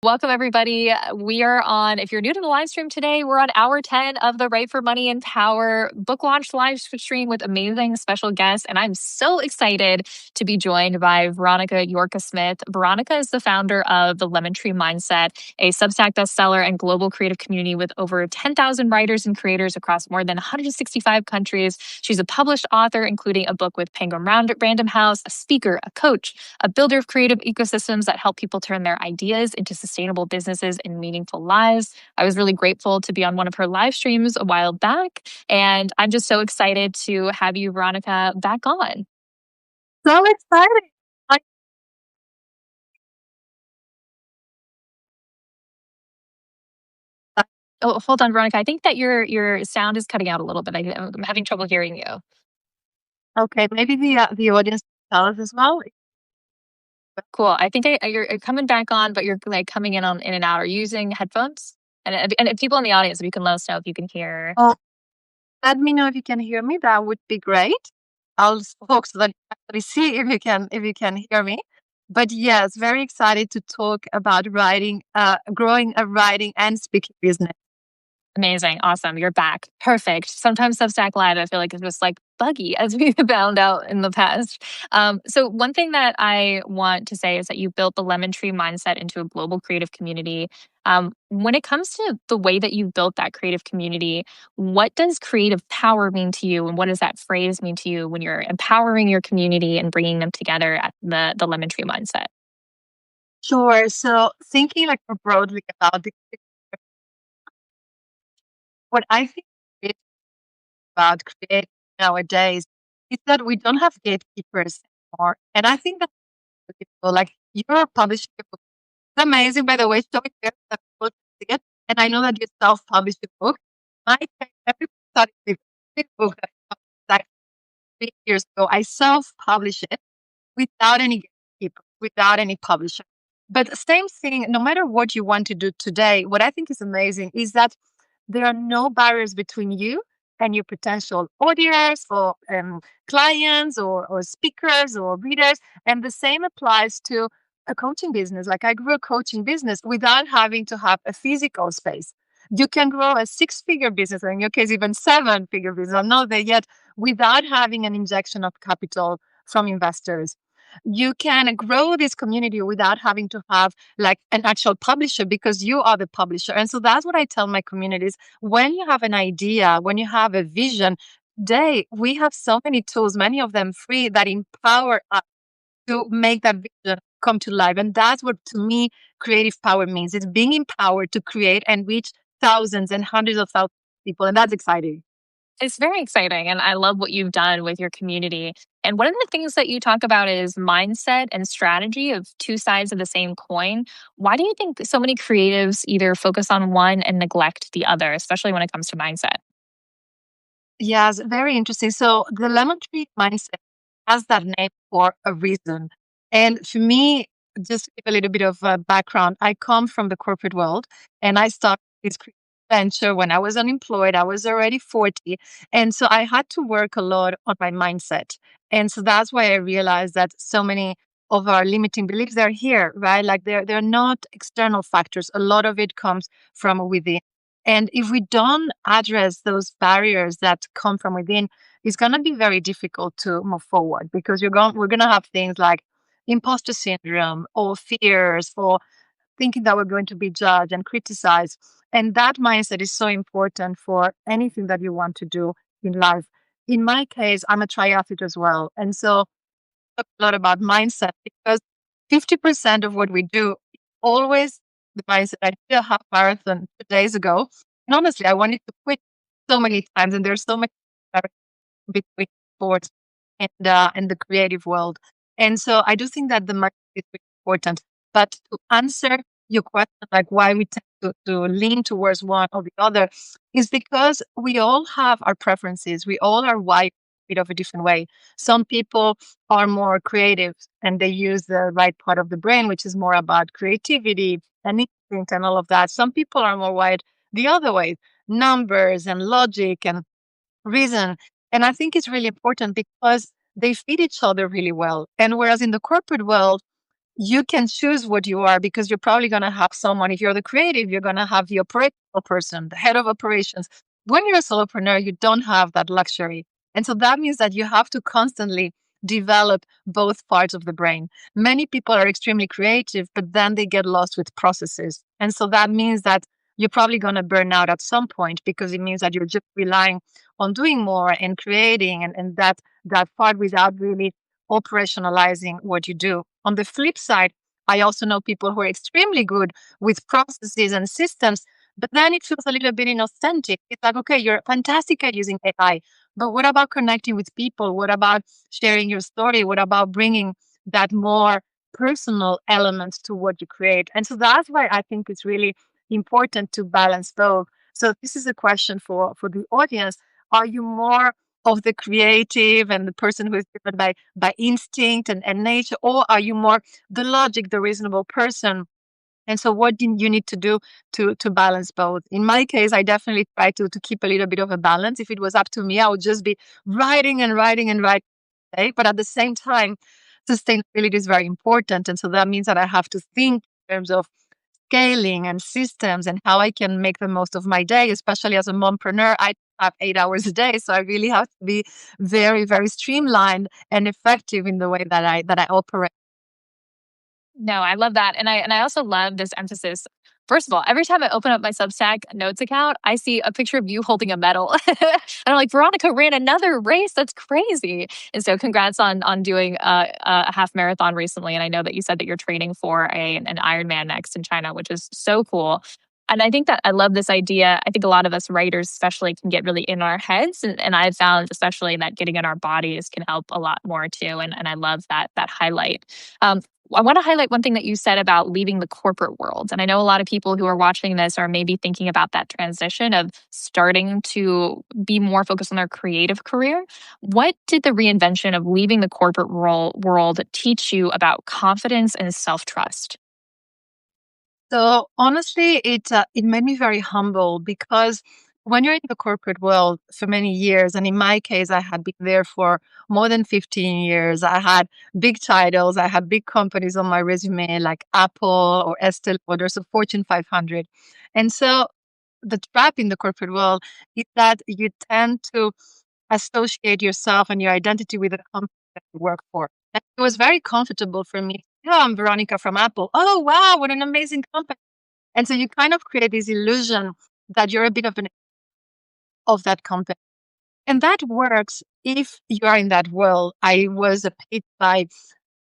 Welcome, everybody. We are on, if you're new to the live stream today, we're on hour 10 of the Right for Money and Power book launch live stream with amazing special guests. And I'm so excited to be joined by Veronica Llorca-Smith. Veronica is the founder of the Lemon Tree Mindset, a Substack bestseller and global creative community with over 10,000 writers and creators across more than 165 countries. She's a published author, including a book with Penguin Random House, a speaker, a coach, a builder of creative ecosystems that help people turn their ideas into sustainable businesses and meaningful lives. I was really grateful to be on one of her live streams a while back, and I'm just so excited to have you, Veronica, back on. So exciting. Oh, hold on, Veronica. I think that your sound is cutting out a little bit. I'm having trouble hearing you. Okay, maybe the audience can tell us as well. Cool. I think you're coming back on, but you're like coming in and out. Are you using headphones? And if people in the audience, if you can let us know if you can hear. Oh, let me know if you can hear me. That would be great. I'll talk so that you actually see if you can hear me. But yes, very excited to talk about writing, growing a writing and speaking business. Amazing. Awesome. You're back. Perfect. Sometimes Substack Live, I feel like, is just like buggy, as we found out in the past. So one thing that I want to say is that you built the Lemon Tree Mindset into a global creative community. When it comes to the way that you built that creative community, what does creative power mean to you? And what does that phrase mean to you when you're empowering your community and bringing them together at the Lemon Tree Mindset? Sure. So thinking like more broadly about what I think is about creating nowadays is that we don't have gatekeepers anymore. And I think that people like you're publishing a book. It's amazing, by the way. So it's that people see it. And I know that you self-published a book. My every thought it's a big book that I published like 3 years ago. I self-published it without any gatekeeper, without any publisher. But same thing, no matter what you want to do today, what I think is amazing is that there are no barriers between you and your potential audience or clients or speakers or readers. And the same applies to a coaching business. Like I grew a coaching business without having to have a physical space. You can grow a six-figure business, or in your case, even seven-figure business. I'm not there yet, without having an injection of capital from investors. You can grow this community without having to have like an actual publisher because you are the publisher. And so that's what I tell my communities. When you have an idea, when you have a vision, we have so many tools, many of them free, that empower us to make that vision come to life. And that's what, to me, creative power means. It's being empowered to create and reach thousands and hundreds of thousands of people. And that's exciting. It's very exciting. And I love what you've done with your community. And one of the things that you talk about is mindset and strategy of two sides of the same coin. Why do you think so many creatives either focus on one and neglect the other, especially when it comes to mindset? Yes, very interesting. So the lemon tree mindset has that name for a reason. And for me, just to give a little bit of background, I come from the corporate world and I started this creative venture when I was unemployed. I was already 40. And so I had to work a lot on my mindset. And so that's why I realized that so many of our limiting beliefs are here, right? Like they're not external factors. A lot of it comes from within. And if we don't address those barriers that come from within, it's going to be very difficult to move forward because we're going to have things like imposter syndrome or fears or thinking that we're going to be judged and criticized. And that mindset is so important for anything that you want to do in life. In my case, I'm a triathlete as well. And so I talk a lot about mindset because 50% of what we do is always the mindset. I did a half marathon 2 days ago. And honestly, I wanted to quit so many times. And there's so much between sports and the creative world. And so I do think that the market is really important. But to answer your question, like why we tend to lean towards one or the other, is because we all have our preferences. We all are wired a bit of a different way. Some people are more creative and they use the right part of the brain, which is more about creativity and instinct and all of that. Some people are more wired the other way, numbers and logic and reason. And I think it's really important because they feed each other really well. And whereas in the corporate world, you can choose what you are because you're probably going to have someone. If you're the creative, you're going to have the operational person, the head of operations. When you're a solopreneur, you don't have that luxury. And so that means that you have to constantly develop both parts of the brain. Many people are extremely creative, but then they get lost with processes. And so that means that you're probably going to burn out at some point because it means that you're just relying on doing more and creating and that part without really operationalizing what you do. On the flip side, I also know people who are extremely good with processes and systems, but then it feels a little bit inauthentic. It's like, okay, you're fantastic at using AI, but what about connecting with people? What about sharing your story? What about bringing that more personal element to what you create? And so that's why I think it's really important to balance both. So this is a question for the audience. Are you more of the creative and the person who is driven by instinct and nature, or are you more the logic, the reasonable person? And so what do you need to do to balance both? In my case, I definitely try to keep a little bit of a balance. If it was up to me, I would just be writing and writing and writing. Okay? But at the same time, sustainability is very important. And so that means that I have to think in terms of scaling and systems and how I can make the most of my day, especially as a mompreneur. I have 8 hours a day. So I really have to be very, very streamlined and effective in the way that I operate. No, I love that. And I also love this emphasis. First of all, every time I open up my Substack notes account, I see a picture of you holding a medal. And I'm like, Veronica ran another race. That's crazy. And so congrats on doing a half marathon recently. And I know that you said that you're training for an Ironman next in China, which is so cool. And I think that I love this idea. I think a lot of us writers, especially, can get really in our heads. And I've found, especially, that getting in our bodies can help a lot more too. And I love that highlight. I want to highlight one thing that you said about leaving the corporate world. And I know a lot of people who are watching this are maybe thinking about that transition of starting to be more focused on their creative career. What did the reinvention of leaving the corporate world teach you about confidence and self-trust? So honestly, it made me very humble because when you're in the corporate world for many years, and in my case, I had been there for more than 15 years. I had big titles, I had big companies on my resume like Apple or Estée Lauder, so Fortune 500. And so the trap in the corporate world is that you tend to associate yourself and your identity with the company that you work for. And it was very comfortable for me. Yeah, I'm Veronica from Apple. Oh, wow, what an amazing company. And so you kind of create this illusion that you're a bit of that company. And that works if you are in that world. I was paid by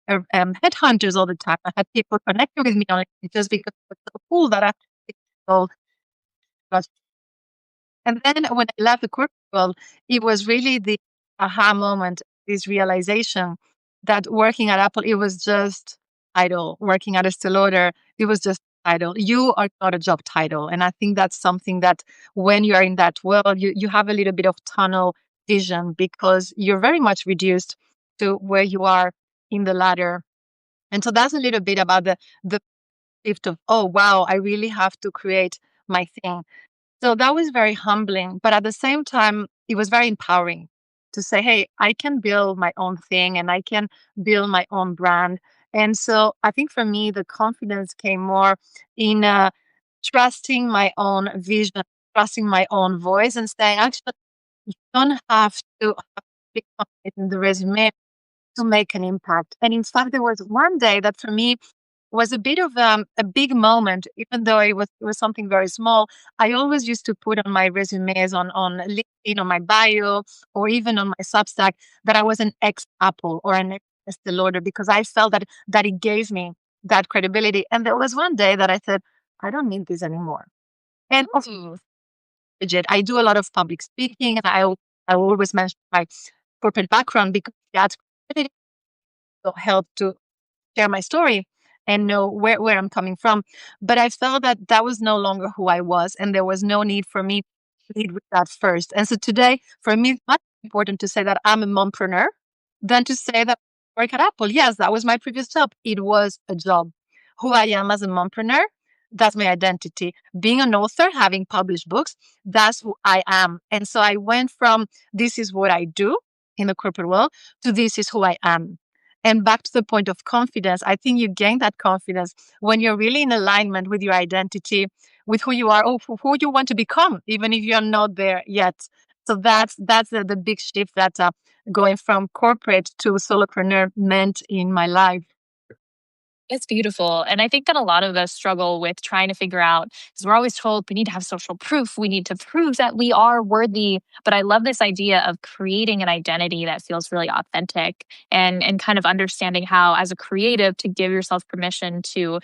headhunters all the time. I had people connected with me on it just because it was so cool that I got. And then when I left the corporate world, it was really the aha moment, this realization that working at Apple, it was just title. Working at Estée Lauder, it was just title. You are not a job title. And I think that's something that when you are in that world, you have a little bit of tunnel vision because you're very much reduced to where you are in the ladder. And so that's a little bit about the shift of, oh wow, I really have to create my thing. So that was very humbling, but at the same time, it was very empowering to say, hey, I can build my own thing and I can build my own brand. And so I think for me, the confidence came more in trusting my own vision, trusting my own voice, and saying, actually, you don't have to have big confidence in the resume to make an impact. And in fact, there was one day that for me was a bit of a big moment, even though it was something very small. I always used to put on my resumes on LinkedIn, on my bio, or even on my Substack that I was an ex Apple or an ex Estée Lauder because I felt that it gave me that credibility. And there was one day that I said, I don't need this anymore. And of Ooh. legit, I do a lot of public speaking, and I always mention my corporate background because that's credibility will help to share my story and know where I'm coming from. But I felt that that was no longer who I was, and there was no need for me to lead with that first. And so today, for me, it's much more important to say that I'm a mompreneur than to say that I work at Apple. Yes, that was my previous job. It was a job. Who I am as a mompreneur, that's my identity. Being an author, having published books, that's who I am. And so I went from this is what I do in the corporate world to this is who I am. And back to the point of confidence, I think you gain that confidence when you're really in alignment with your identity, with who you are, or who you want to become, even if you're not there yet. So that's the big shift that going from corporate to solopreneur meant in my life. It's beautiful. And I think that a lot of us struggle with trying to figure out, because we're always told we need to have social proof. We need to prove that we are worthy. But I love this idea of creating an identity that feels really authentic, and kind of understanding how, as a creative, to give yourself permission to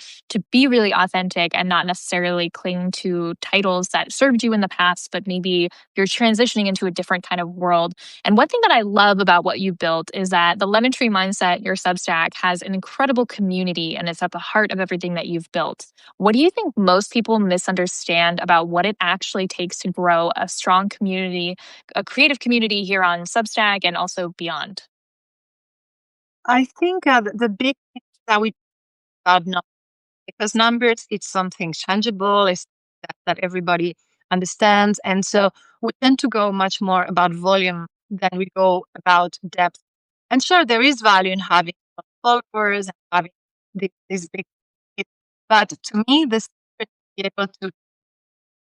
be really authentic and not necessarily cling to titles that served you in the past, but maybe you're transitioning into a different kind of world. And one thing that I love about what you've built is that the Lemon Tree Mindset, your Substack, has an incredible community and it's at the heart of everything that you've built. What do you think most people misunderstand about what it actually takes to grow a strong community, a creative community here on Substack and also beyond? I think the big thing that we about numbers, because numbers, it's something tangible, it's that everybody understands. And so we tend to go much more about volume than we go about depth. And sure, there is value in having followers and having these big, but to me, this to be able to,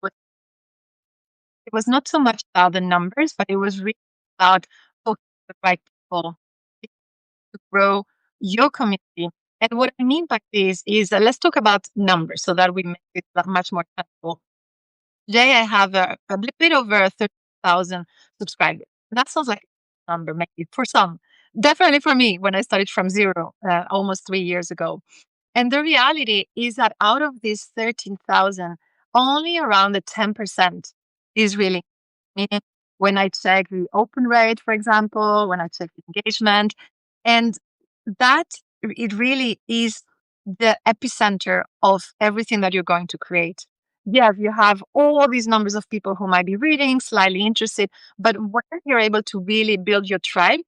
it was not so much about the numbers, but it was really about talking to the right people to grow your community. And what I mean by this is let's talk about numbers so that we make it much more tangible. Today, I have a bit over 30,000 subscribers. That sounds like a number, maybe for some. Definitely for me, when I started from zero almost 3 years ago. And the reality is that out of these 13,000, only around the 10% is really, meaning when I check the open rate, for example, when I check the engagement, and that it really is the epicenter of everything that you're going to create. Yes, you have all these numbers of people who might be reading, slightly interested, but when you're able to really build your tribe,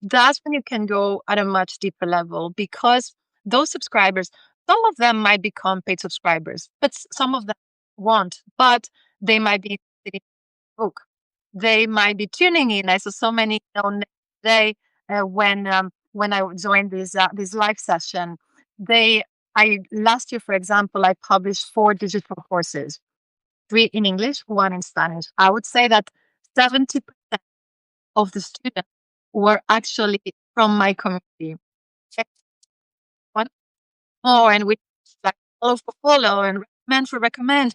that's when you can go at a much deeper level because those subscribers, some of them might become paid subscribers, but some of them won't, but they might be interested in the book. They might be tuning in. I saw so many today when I joined this live session. They I last year, for example, I published 4 digital courses, 3 in English, 1 in Spanish. I would say that 70% of the students were actually from my community. Check one more, and we like follow for follow and recommend for recommend.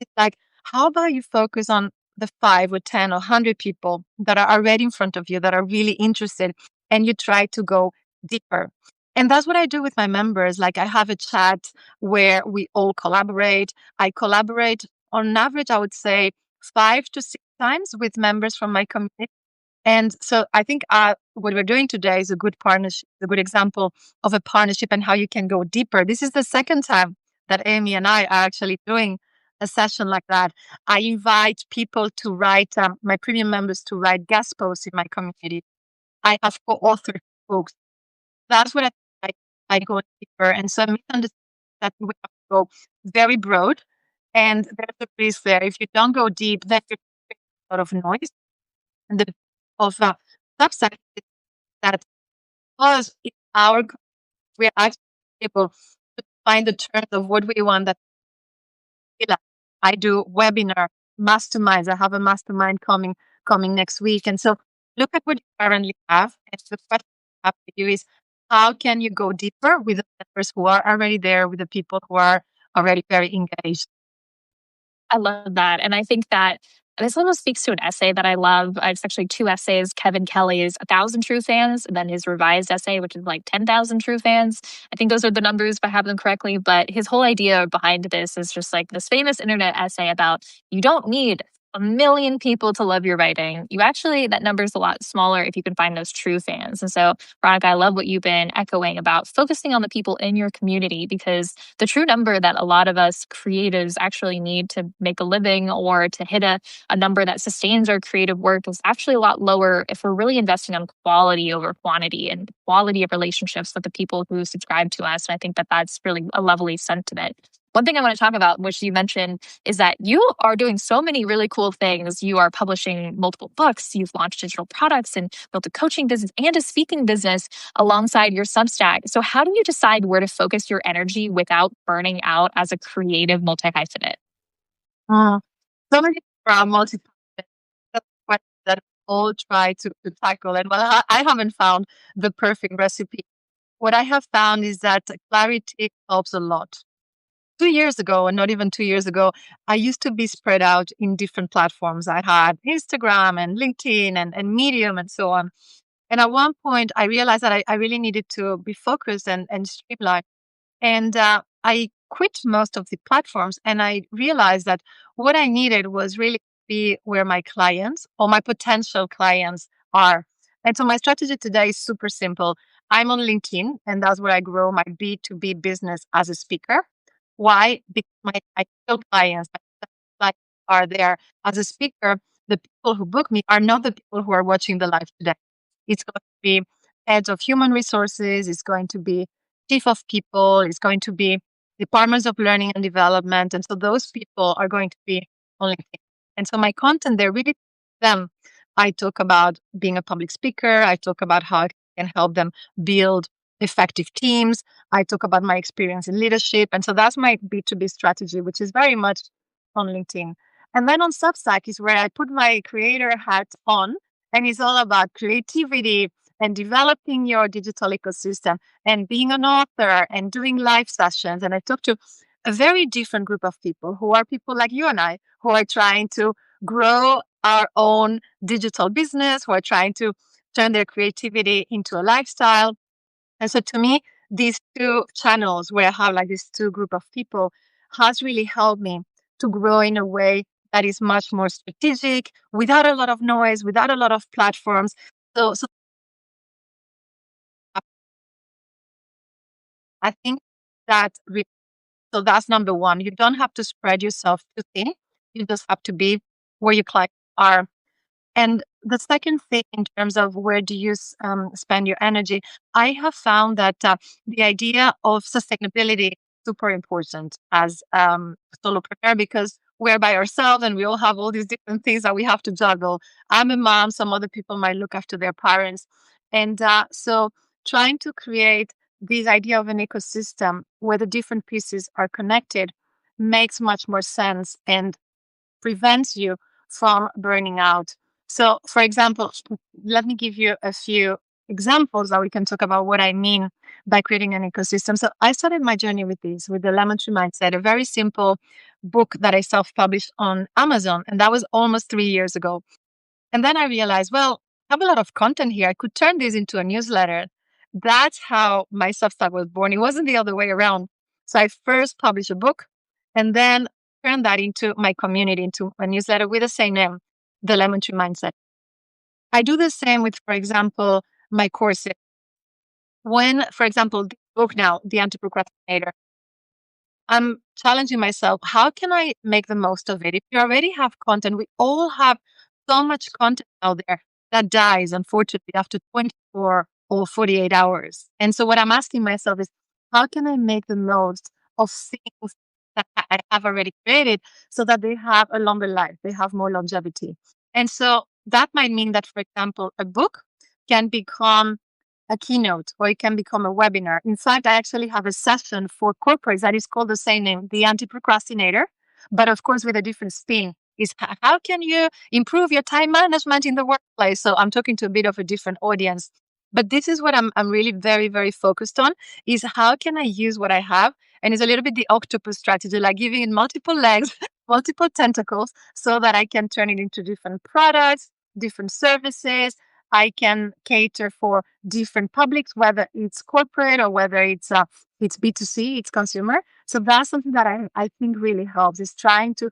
It's like, how about you focus on the 5 or 10 or 100 people that are already in front of you that are really interested, and you try to go deeper. And that's what I do with my members. Like I have a chat where we all collaborate. I collaborate on average, I would say 5 to 6 times with members from my community. And so I think what we're doing today is a good partnership, a good example of a partnership and how you can go deeper. This is the second time that Amy and I are actually doing a session like that. I invite people to write, my premium members to write guest posts in my community. I have co-authored books. That's what I go deeper. And so I misunderstand that we have to go very broad. And there's a risk there. If you don't go deep, then you're a lot of noise. And the of Substack is that because in our we're actually able to find the terms of what we want that we like. I do webinar masterminds. I have a mastermind coming next week. And so look at what you currently have. And the question I have for you is how can you go deeper with the members who are already there, with the people who are already very engaged? I love that. And I think that this almost speaks to an essay that I love. It's actually 2 essays. Kevin Kelly's 1,000 True Fans, and then his revised essay, which is like 10,000 True Fans. I think those are the numbers if I have them correctly. But his whole idea behind this is just like this famous internet essay about you don't need 1 million people to love your writing. You actually, that number is a lot smaller if you can find those true fans. And so, Veronica, I love what you've been echoing about focusing on the people in your community, because the true number that a lot of us creatives actually need to make a living or to hit a number that sustains our creative work is actually a lot lower if we're really investing on quality over quantity and quality of relationships with the people who subscribe to us. And I think that that's really a lovely sentiment. One thing I want to talk about, which you mentioned, is that you are doing so many really cool things. You are publishing multiple books, you've launched digital products and built a coaching business and a speaking business alongside your Substack. So, how do you decide where to focus your energy without burning out as a creative multi hyphenate? Mm. So many multiple questions that we all try to tackle. And well, I haven't found the perfect recipe. What I have found is that clarity helps a lot. 2 years ago, and not even 2 years ago, I used to be spread out in different platforms. I had Instagram and LinkedIn and Medium and so on. And at one point, I realized that I really needed to be focused and streamlined. And I quit most of the platforms and I realized that what I needed was really be where my clients or my potential clients are. And so my strategy today is super simple. I'm on LinkedIn and that's where I grow my B2B business as a speaker. Why? Because my ideal clients, like are there as a speaker. The people who book me are not the people who are watching the live today. It's going to be heads of human resources. It's going to be chief of people. It's going to be departments of learning and development. And so those people are going to be on LinkedIn. And so my content there really them. I talk about being a public speaker. I talk about how I can help them build effective teams. I talk about my experience in leadership. And so that's my B2B strategy, which is very much on LinkedIn. And then on Substack is where I put my creator hat on, and it's all about creativity and developing your digital ecosystem and being an author and doing live sessions. And I talk to a very different group of people who are people like you and I, who are trying to grow our own digital business, who are trying to turn their creativity into a lifestyle. And so to me, these two channels where I have like these two group of people has really helped me to grow in a way that is much more strategic, without a lot of noise, without a lot of platforms. So I think that so that's number one. You don't have to spread yourself too thin. You just have to be where your clients are. And the second thing, in terms of where do you spend your energy, I have found that the idea of sustainability is super important as a solopreneur because we're by ourselves and we all have all these different things that we have to juggle. I'm a mom. Some other people might look after their parents, and so trying to create this idea of an ecosystem where the different pieces are connected makes much more sense and prevents you from burning out. So, for example, let me give you a few examples that we can talk about what I mean by creating an ecosystem. So, I started my journey with this, with the Lemon Tree Mindset, a very simple book that I self published on Amazon. And that was almost 3 years ago. And then I realized, well, I have a lot of content here. I could turn this into a newsletter. That's how my Substack was born. It wasn't the other way around. So I first published a book and then turned that into my community, into a newsletter with the same name, The Lemon Tree Mindset. I do the same with, for example, my courses. When, for example, the book now, The Anti-Procrastinator, I'm challenging myself, how can I make the most of it? If you already have content, we all have so much content out there that dies, unfortunately, after 24 or 48 hours. And so what I'm asking myself is, how can I make the most of things that I have already created so that they have a longer life, they have more longevity? And so that might mean that, for example, a book can become a keynote or it can become a webinar. In fact, I actually have a session for corporates that is called the same name, the anti-procrastinator, but of course with a different spin. Is how can you improve your time management in the workplace? So I'm talking to a bit of a different audience. But this is what I'm really very, very focused on is how can I use what I have? And it's a little bit the octopus strategy, like giving it multiple legs, multiple tentacles, so that I can turn it into different products, different services. I can cater for different publics, whether it's corporate or whether it's B2C, it's consumer. So that's something that I think really helps is trying to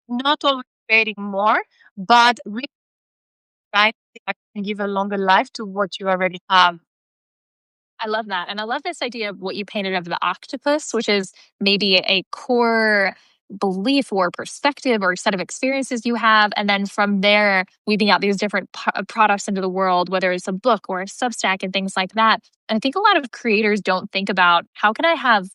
not always creating more, but really trying to see if I can give a longer life to what you already have. I love that. And I love this idea of what you painted of the octopus, which is maybe a core belief or perspective or set of experiences you have. And then from there, weeding out these different products into the world, whether it's a book or a Substack and things like that. And I think a lot of creators don't think about how can I have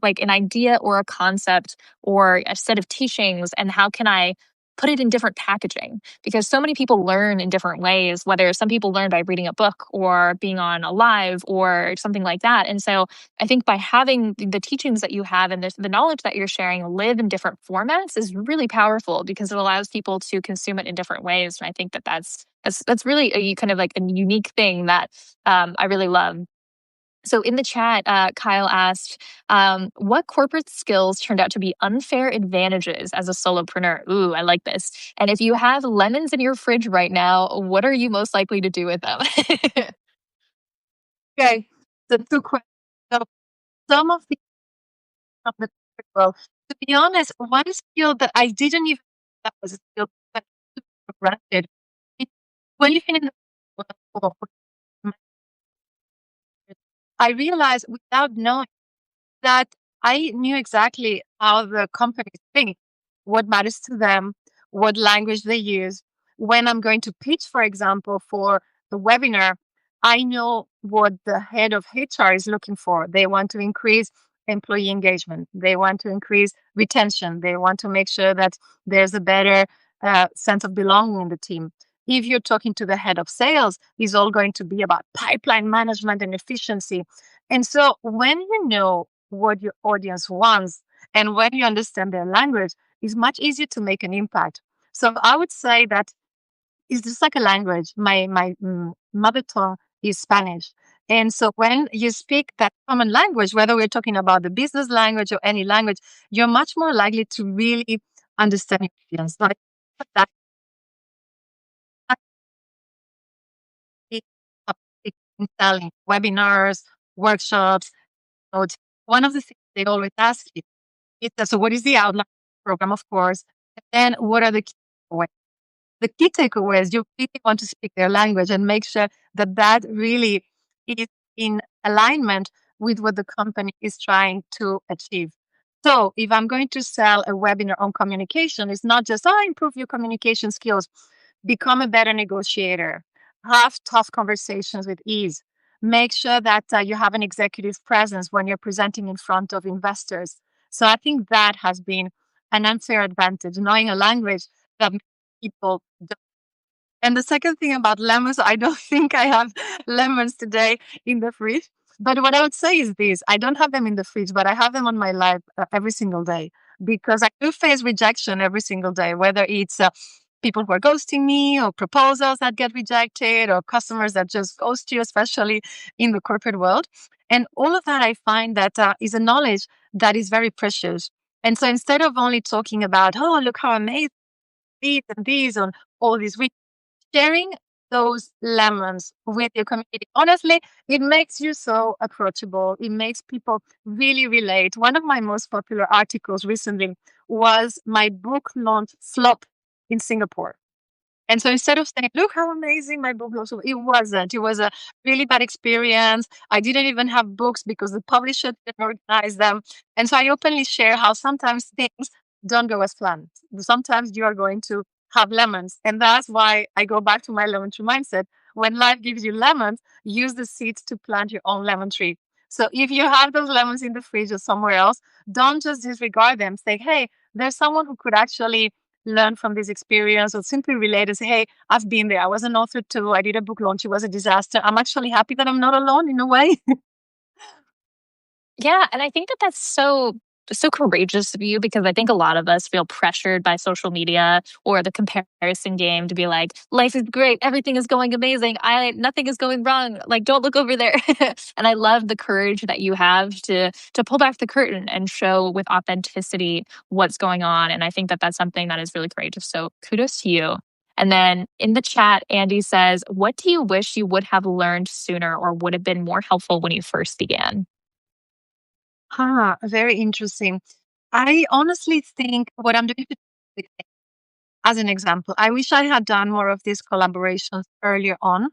like an idea or a concept or a set of teachings, and how can I put it in different packaging, because so many people learn in different ways, whether some people learn by reading a book or being on a live or something like that. And so I think by having the teachings that you have and the knowledge that you're sharing live in different formats is really powerful, because it allows people to consume it in different ways. And I think that that's really a kind of like a unique thing that I really love. So in the chat, Kyle asked, what corporate skills turned out to be unfair advantages as a solopreneur? Ooh, I like this. And if you have lemons in your fridge right now, what are you most likely to do with them? Okay, the two questions. So some of the well, to be honest, one skill that I didn't even that was a skill that I took for granted. It, when you've been in the for I realized without knowing that I knew exactly how the companies think, what matters to them, what language they use. When I'm going to pitch, for example, for the webinar, I know what the head of HR is looking for. They want to increase employee engagement, they want to increase retention, they want to make sure that there's a better sense of belonging in the team. If you're talking to the head of sales, it's all going to be about pipeline management and efficiency. And so when you know what your audience wants and when you understand their language, it's much easier to make an impact. So I would say that it's just like a language. My mother tongue is Spanish. And so when you speak that common language, whether we're talking about the business language or any language, you're much more likely to really understand your audience. So I think that in selling webinars, workshops, notes. One of the things they always ask you is, so what is the outline program, of course, and then what are the key takeaways? The key takeaways, you really want to speak their language and make sure that that really is in alignment with what the company is trying to achieve. So if I'm going to sell a webinar on communication, it's not just, oh, improve your communication skills, become a better negotiator, have tough conversations with ease, make sure that you have an executive presence when you're presenting in front of investors. So I think that has been an unfair advantage, knowing a language that people don't. And the second thing about lemons, I don't think I have lemons today in the fridge. But what I would say is this: I don't have them in the fridge, but I have them on my life every single day, because I do face rejection every single day, whether it's people who are ghosting me, or proposals that get rejected, or customers that just ghost you, especially in the corporate world. And all of that, I find that is a knowledge that is very precious. And so instead of only talking about, oh, look how amazing these and these on all these weeks, sharing those lemons with your community, honestly, it makes you so approachable. It makes people really relate. One of my most popular articles recently was my book launch flop in Singapore. And so instead of saying, look how amazing my book was, it wasn't. It was a really bad experience. I didn't even have books because the publisher didn't organize them. And so I openly share how sometimes things don't go as planned. Sometimes you are going to have lemons. And that's why I go back to my lemon tree mindset. When life gives you lemons, use the seeds to plant your own lemon tree. So if you have those lemons in the fridge or somewhere else, don't just disregard them. Say, hey, there's someone who could actually learn from this experience, or simply relate and say, hey, I've been there. I was an author too. I did a book launch. It was a disaster. I'm actually happy that I'm not alone in a way. Yeah, and I think that that's so courageous of you, because I think a lot of us feel pressured by social media or the comparison game to be like, life is great, everything is going amazing, I nothing is going wrong, like don't look over there. And I love the courage that you have to pull back the curtain and show with authenticity what's going on. And I think that that's something that is really courageous. So kudos to you. And then in the chat, Andy says, what do you wish you would have learned sooner or would have been more helpful when you first began? Very interesting. I honestly think what I'm doing as an example, I wish I had done more of these collaborations earlier on.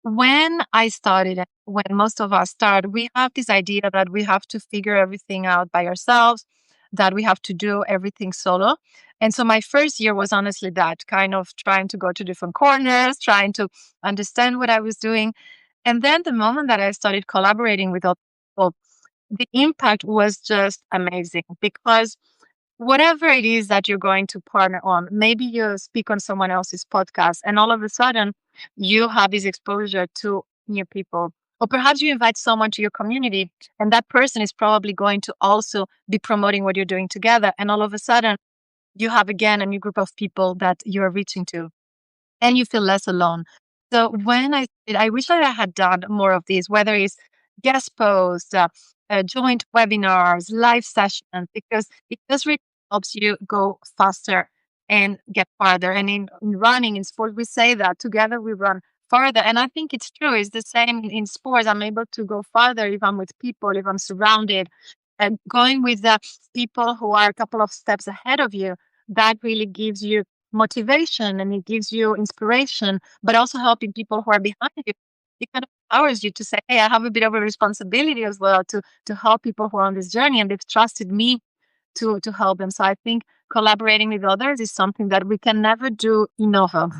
When I started, when most of us start, we have this idea that we have to figure everything out by ourselves, that we have to do everything solo. And so my first year was honestly that kind of trying to go to different corners, trying to understand what I was doing. And then the moment that I started collaborating with other people, the impact was just amazing because whatever it is that you're going to partner on, maybe you speak on someone else's podcast and all of a sudden you have this exposure to new people. Or perhaps you invite someone to your community and that person is probably going to also be promoting what you're doing together. And all of a sudden you have again a new group of people that you're reaching to and you feel less alone. So when I wish that I had done more of these, whether it's guest posts, joint webinars, live sessions, because it just really helps you go faster and get farther. And in running, in sports, we say that together we run farther. And I think it's true. It's the same in sports. I'm able to go farther if I'm with people, if I'm surrounded. And going with the people who are a couple of steps ahead of you, that really gives you motivation and it gives you inspiration, but also helping people who are behind you. It kind of empowers you to say, hey, I have a bit of a responsibility as well to help people who are on this journey and they've trusted me to help them. So I think collaborating with others is something that we can never do enough of.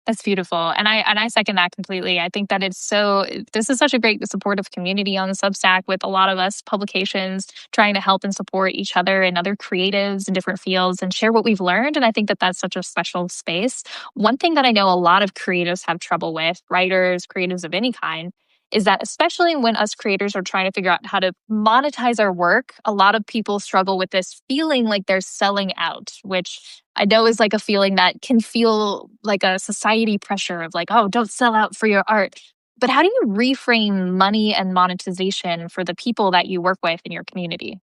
That's beautiful. And I second that completely. I think that this is such a great supportive community on the Substack with a lot of us publications trying to help and support each other and other creatives in different fields and share what we've learned. And I think that that's such a special space. One thing that I know a lot of creatives have trouble with, writers, creatives of any kind, is that especially when us creators are trying to figure out how to monetize our work, a lot of people struggle with this feeling like they're selling out, which I know is like a feeling that can feel like a society pressure of like, oh, don't sell out for your art. But how do you reframe money and monetization for the people that you work with in your community?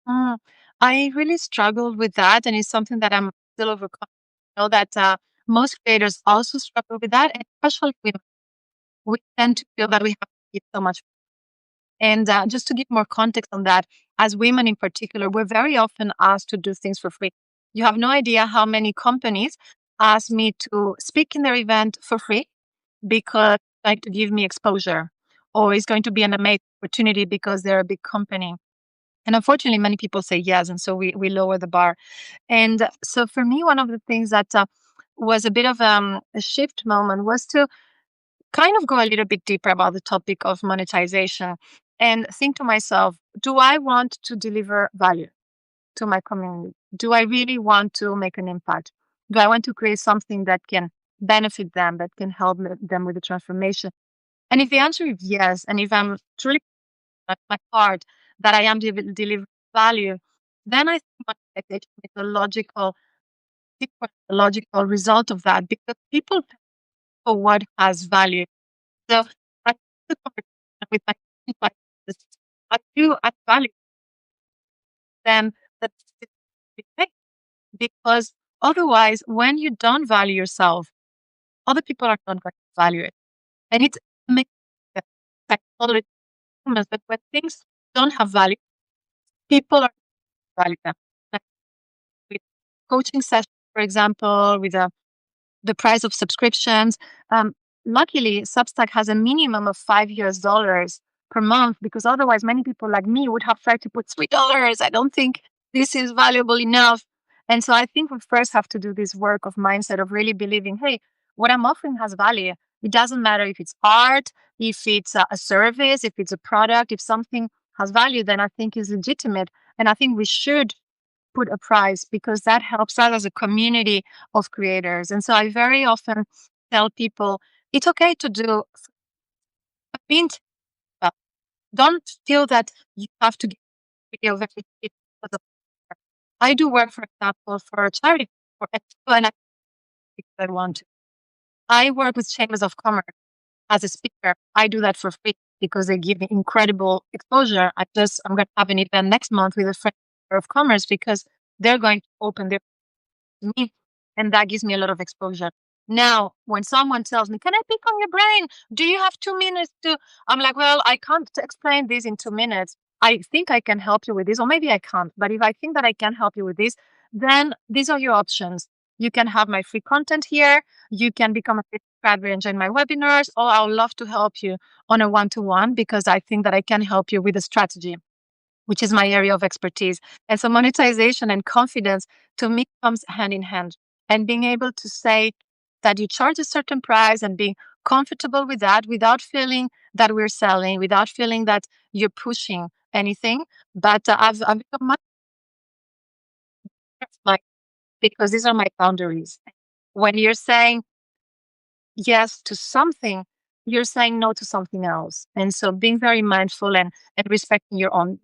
Mm, I really struggled with that, and it's something that I'm still overcoming. I know that most creators also struggle with that, and especially women. We tend to feel that we have to give so much. And just to give more context on that, as women in particular, we're very often asked to do things for free. You have no idea how many companies ask me to speak in their event for free because they like to give me exposure, or it's going to be an amazing opportunity because they're a big company. And unfortunately, many people say yes, and so we lower the bar. And so for me, one of the things that was a bit of a shift moment was to kind of go a little bit deeper about the topic of monetization and think to myself, do I want to deliver value to my community? Do I really want to make an impact? Do I want to create something that can benefit them, that can help them with the transformation? And if the answer is yes, and if I'm truly at my heart that I am delivering value, then I think monetization is a logical, a logical result of that because people pay for what has value. So I took the conversation with my advisors. I do add value to them that we pay because otherwise, when you don't value yourself, other people are not going to value it. And it's makes psychology, but when things don't have value, people are value them. Like with coaching sessions, for example, with the price of subscriptions. Um, Luckily, Substack has a minimum of $5 per month because otherwise, many people like me would have tried to put $3. I don't think this is valuable enough. And so I think we first have to do this work of mindset of really believing, hey, what I'm offering has value. It doesn't matter if it's art, if it's a service, if it's a product, if something has value, then I think is legitimate. And I think we should put a price because that helps us as a community of creators. And so I very often tell people it's okay to do a mint. Don't feel that you have to get video very cheap because of I do work, for example, for a charity for Expo, and I want to. I work with chambers of commerce as a speaker. I do that for free because they give me incredible exposure. I'm going to have an event next month with a friend of commerce because they're going to open their me, and that gives me a lot of exposure. Now, when someone tells me, "Can I pick on your brain? Do you have 2 minutes to?" I'm like, "Well, I can't explain this in 2 minutes. I think I can help you with this, or maybe I can't. But if I think that I can help you with this, then these are your options. You can have my free content here. You can become a free subscriber and join my webinars, or I would love to help you on a one-to-one because I think that I can help you with a strategy." which is my area of expertise. And so monetization and confidence to me comes hand in hand. And being able to say that you charge a certain price and being comfortable with that without feeling that we're selling, without feeling that you're pushing anything. But I've become much like, because these are my boundaries. When you're saying yes to something, you're saying no to something else. And so being very mindful and respecting your own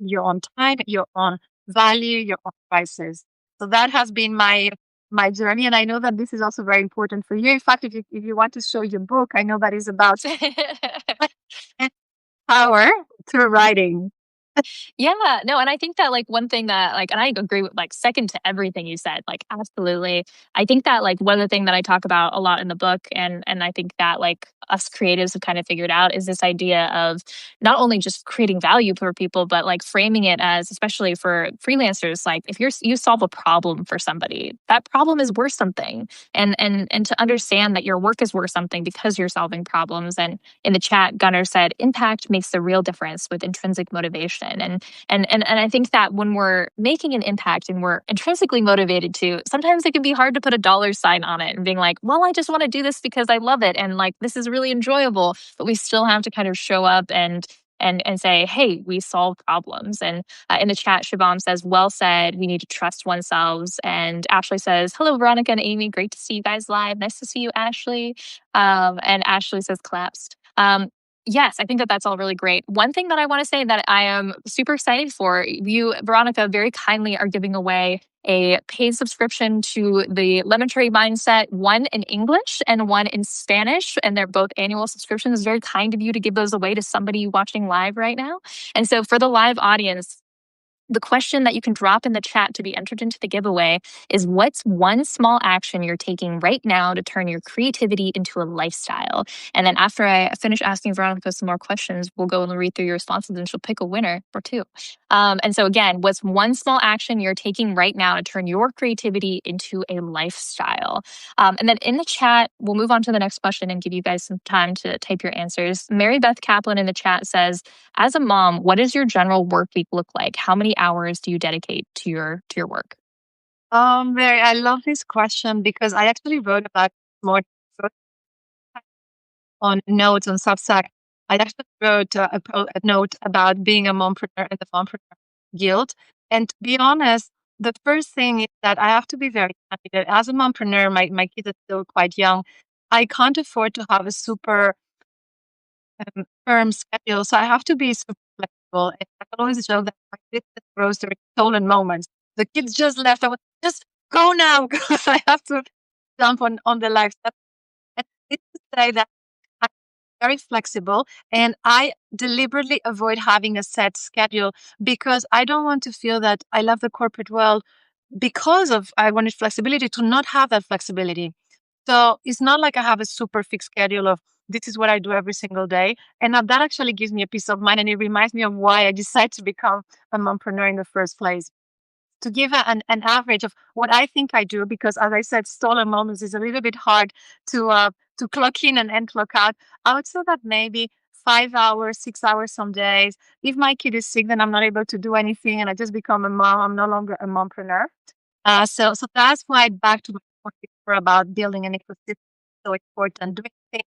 time, your own value, your own prices. So that has been my journey. And I know that this is also very important for you. In fact, if you want to show your book, I know that is about power through writing. Yeah, no, and I think that like one thing that like, and I agree with like second to everything you said, like absolutely. I think that like one of the thing that I talk about a lot in the book, and I think that like us creatives have kind of figured out is this idea of not only just creating value for people, but like framing it as, especially for freelancers, like if you solve a problem for somebody, that problem is worth something, and to understand that your work is worth something because you're solving problems. And in the chat, Gunnar said, impact makes the real difference with intrinsic motivation. And I think that when we're making an impact and we're intrinsically motivated to, sometimes it can be hard to put a dollar sign on it and being like, well, I just want to do this because I love it. And like, this is really enjoyable, but we still have to kind of show up and say, hey, we solve problems. And in the chat, Shabam says, well said, we need to trust oneself. And Ashley says, hello, Veronica and Amy. Great to see you guys live. Nice to see you, Ashley. And Ashley says, collapsed. Yes, I think that that's all really great. One thing that I want to say that I am super excited for, you, Veronica, very kindly are giving away a paid subscription to the Lemon Tree Mindset, one in English and one in Spanish. And they're both annual subscriptions. Very kind of you to give those away to somebody watching live right now. And so for the live audience, the question that you can drop in the chat to be entered into the giveaway is, what's one small action you're taking right now to turn your creativity into a lifestyle? And then after I finish asking Veronica some more questions, we'll go and read through your responses and she'll pick a winner or two. And so again, what's one small action you're taking right now to turn your creativity into a lifestyle? And then in the chat, we'll move on to the next question and give you guys some time to type your answers. Mary Beth Kaplan in the chat says, as a mom, what does your general work week look like? How many hours do you dedicate to your work? Mary, I love this question because I actually wrote about more on notes on Substack. I actually wrote a note about being a mompreneur and the Mompreneur Guild. And to be honest, the first thing is that I have to be very happy that as a mompreneur, my kids are still quite young. I can't afford to have a super firm schedule, so I have to be super flexible. And I always joke that my business grows during stolen moments. The kids just left. I was just go now because I have to jump on the live stuff. And it's to say that I'm very flexible and I deliberately avoid having a set schedule because I don't want to feel that I love the corporate world because of I wanted flexibility to not have that flexibility. So it's not like I have a super fixed schedule of this is what I do every single day. And now that actually gives me a peace of mind. And it reminds me of why I decided to become a mompreneur in the first place. To give an average of what I think I do, because as I said, stolen moments is a little bit hard to clock in and clock out. I would say that maybe 5 hours, 6 hours some days. If my kid is sick, then I'm not able to do anything and I just become a mom. I'm no longer a mompreneur. So that's why back to my point before about building an ecosystem so important, doing things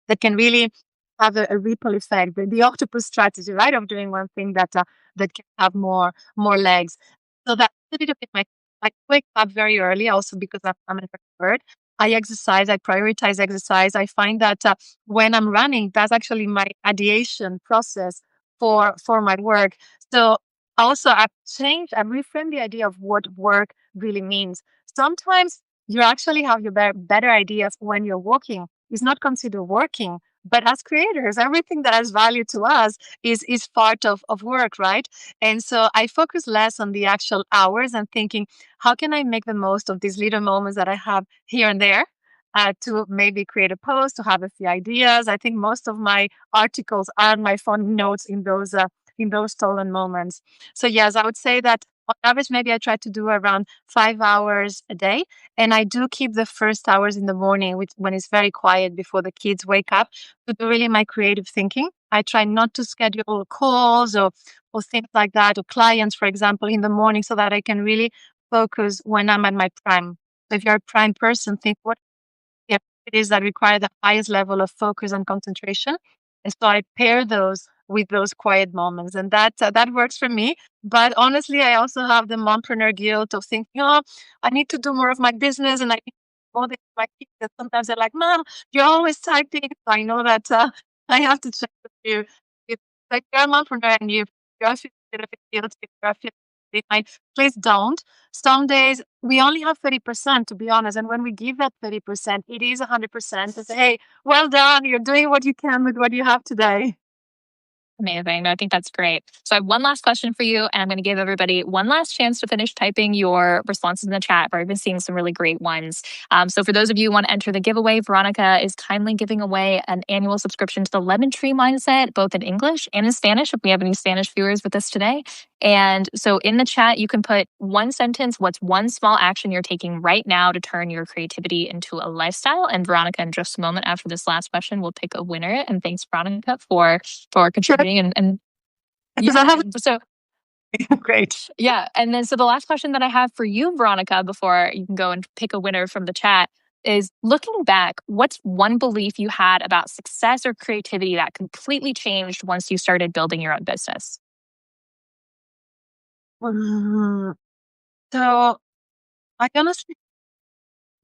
that can really have a ripple effect, the octopus strategy, right? Of doing one thing that can have more legs. So that's a little bit I wake up very early also because I'm an introvert. I exercise, I prioritize exercise. I find that when I'm running, that's actually my ideation process for my work. So also I've reframed the idea of what work really means. Sometimes you actually have your better ideas when you're walking. It's not considered working. But as creators, everything that has value to us is part of work, right? And so I focus less on the actual hours and thinking, how can I make the most of these little moments that I have here and there to maybe create a post, to have a few ideas. I think most of my articles are my phone notes in those stolen moments. So yes, I would say that on average, maybe I try to do around 5 hours a day. And I do keep the first hours in the morning, which when it's very quiet before the kids wake up, to do really my creative thinking. I try not to schedule calls or things like that, or clients, for example, in the morning, so that I can really focus when I'm at my prime. So if you're a prime person, think what activities that require the highest level of focus and concentration. And so I pair those with those quiet moments, and that works for me. But honestly, I also have the mompreneur guilt of thinking, oh, I need to do more of my business, and I need to more than my kids. And sometimes they're like, Mom, you're always typing. So I know that I have to check with you. It's like you're a mompreneur and you're feeling a bit of guilt, if you're feeling behind, please don't. Some days we only have 30%, to be honest. And when we give that 30%, it is 100% to say, hey, well done. You're doing what you can with what you have today. Amazing. No, I think that's great. So I have one last question for you, and I'm going to give everybody one last chance to finish typing your responses in the chat. I've been seeing some really great ones. So for those of you who want to enter the giveaway, Veronica is kindly giving away an annual subscription to the Lemon Tree Mindset, both in English and in Spanish, if we have any Spanish viewers with us today. And so in the chat, you can put one sentence, what's one small action you're taking right now to turn your creativity into a lifestyle. And Veronica, in just a moment after this last question, will pick a winner. And thanks, Veronica, for contributing and Because I yeah. have And so great. yeah. And then so the last question that I have for you, Veronica, before you can go and pick a winner from the chat is looking back, what's one belief you had about success or creativity that completely changed once you started building your own business? Mm, So I honestly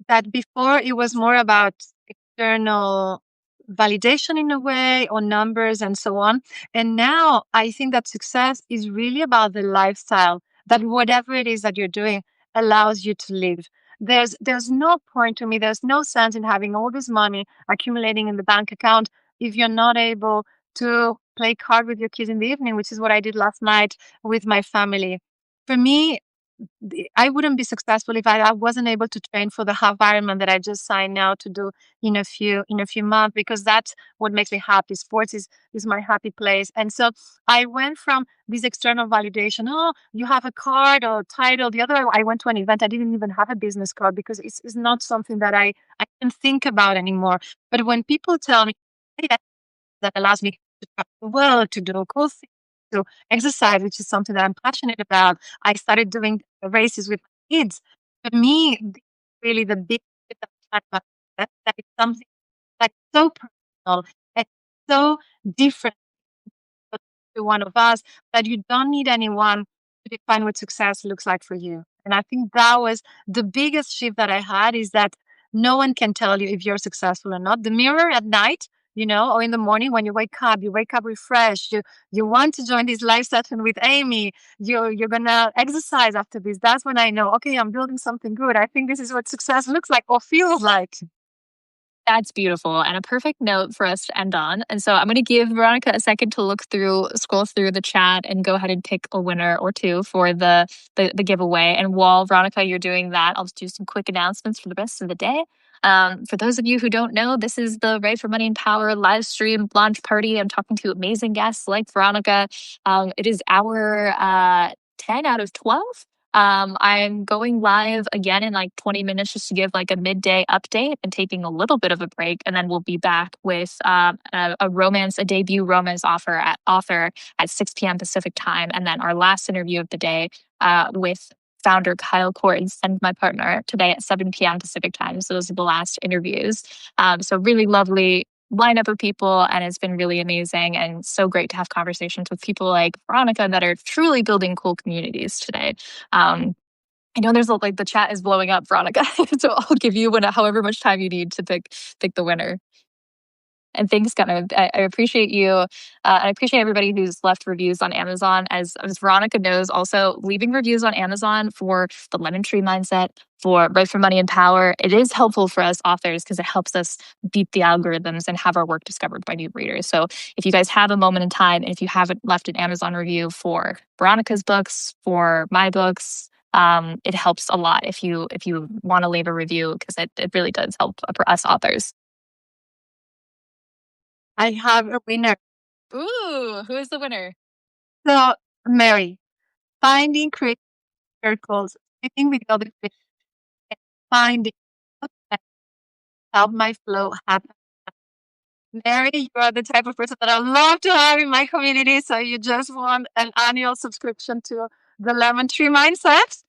that before it was more about external validation in a way, or numbers and so on. And now I think that success is really about the lifestyle that whatever it is that you're doing allows you to live. There's no point to me, there's no sense in having all this money accumulating in the bank account if you're not able to play card with your kids in the evening, which is what I did last night with my family. For me, I wouldn't be successful if I wasn't able to train for the half Ironman that I just signed now to do in a few months, because that's what makes me happy. Sports is my happy place. And so I went from this external validation. Oh, you have a card or title. The other, I went to an event. I didn't even have a business card because it's not something that I can think about anymore. But when people tell me, hey, that allows me to travel the world, to do cool things, to exercise, which is something that I'm passionate about. I started doing races with my kids. For me, really the big bit of that is something like so personal and so different to one of us, that you don't need anyone to define what success looks like for you. And I think that was the biggest shift that I had, is that no one can tell you if you're successful or not. The mirror at night, or in the morning when you wake up refreshed. You want to join this live session with Amy. You're gonna exercise after this. That's when I know, okay, I'm building something good. I think this is what success looks like or feels like. That's beautiful and a perfect note for us to end on. And so I'm going to give Veronica a second to scroll through the chat and go ahead and pick a winner or two for the giveaway. And while Veronica, you're doing that, I'll just do some quick announcements for the rest of the day. For those of you who don't know, this is the Right for Money and Power live stream launch party. I'm talking to amazing guests like Veronica. It is our 10 out of 12. I'm going live again in like 20 minutes just to give like a midday update and taking a little bit of a break. And then we'll be back with a debut romance author at 6 p.m. Pacific time. And then our last interview of the day with founder Kyle Cords and my partner today at 7 p.m. Pacific time. So those are the last interviews. So really lovely lineup of people, and it's been really amazing and so great to have conversations with people like Veronica that are truly building cool communities today. I know the chat is blowing up, Veronica. So I'll give you however much time you need to pick the winner. And thanks, Gunnar. I appreciate you. I appreciate everybody who's left reviews on Amazon. As Veronica knows, also leaving reviews on Amazon for the Lemon Tree Mindset, for Right for Money and Power, it is helpful for us authors because it helps us beat the algorithms and have our work discovered by new readers. So if you guys have a moment in time, and if you haven't left an Amazon review for Veronica's books, for my books, it helps a lot if you want to leave a review, because it really does help for us authors. I have a winner. Ooh, who is the winner? So, Mary, finding creative circles, sitting with other people, and finding what can help my flow happen. Mary, you are the type of person that I love to have in my community. So you just want an annual subscription to the Lemon Tree Mindset.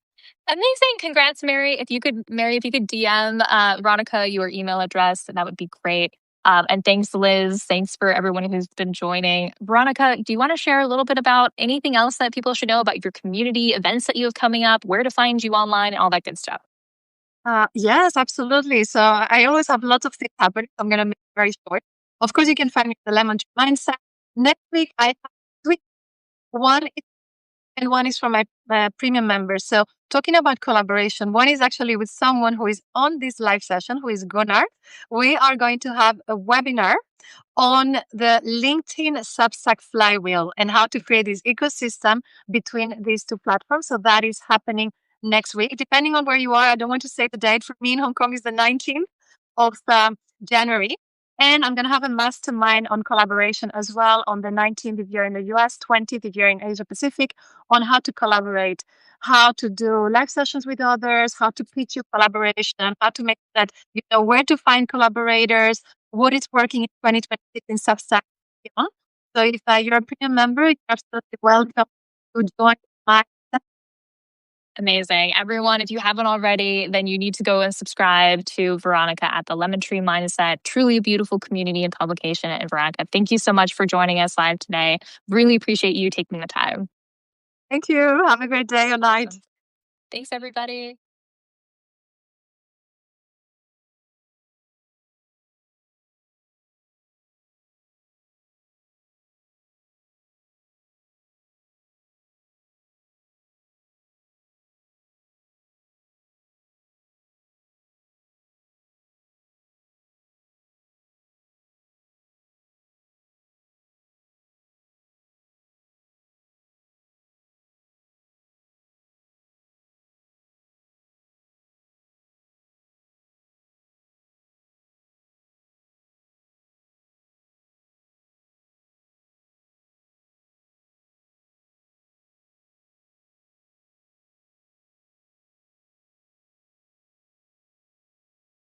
Amazing. Congrats, Mary, if you could DM Veronica your email address, that would be great. And thanks, Liz. Thanks for everyone who's been joining. Veronica, do you want to share a little bit about anything else that people should know about your community, events that you have coming up, where to find you online, and all that good stuff? Yes, absolutely. So I always have lots of things happening. I'm going to make it very short. Of course, you can find me at the Lemon Tree Mindset. Next week, I have 3. One is and one is for my premium members. So talking about collaboration, one is actually with someone who is on this live session, who is Gunnar. We are going to have a webinar on the LinkedIn Substack flywheel and how to create this ecosystem between these two platforms. So that is happening next week, depending on where you are. I don't want to say the date. For me in Hong Kong is the 19th of January. And I'm going to have a mastermind on collaboration as well on the 19th if you're in the US, 20th if you're in Asia Pacific, on how to collaborate, how to do live sessions with others, how to pitch your collaboration, how to make that you know where to find collaborators, what is working in 2026 in Substack. So if you're a premium member, you're absolutely welcome to join my. Amazing. Everyone, if you haven't already, then you need to go and subscribe to Veronica at the Lemon Tree Mindset. Truly a beautiful community and publication. And Veronica, thank you so much for joining us live today. Really appreciate you taking the time. Thank you. Have a great day or night. Awesome. Thanks, everybody.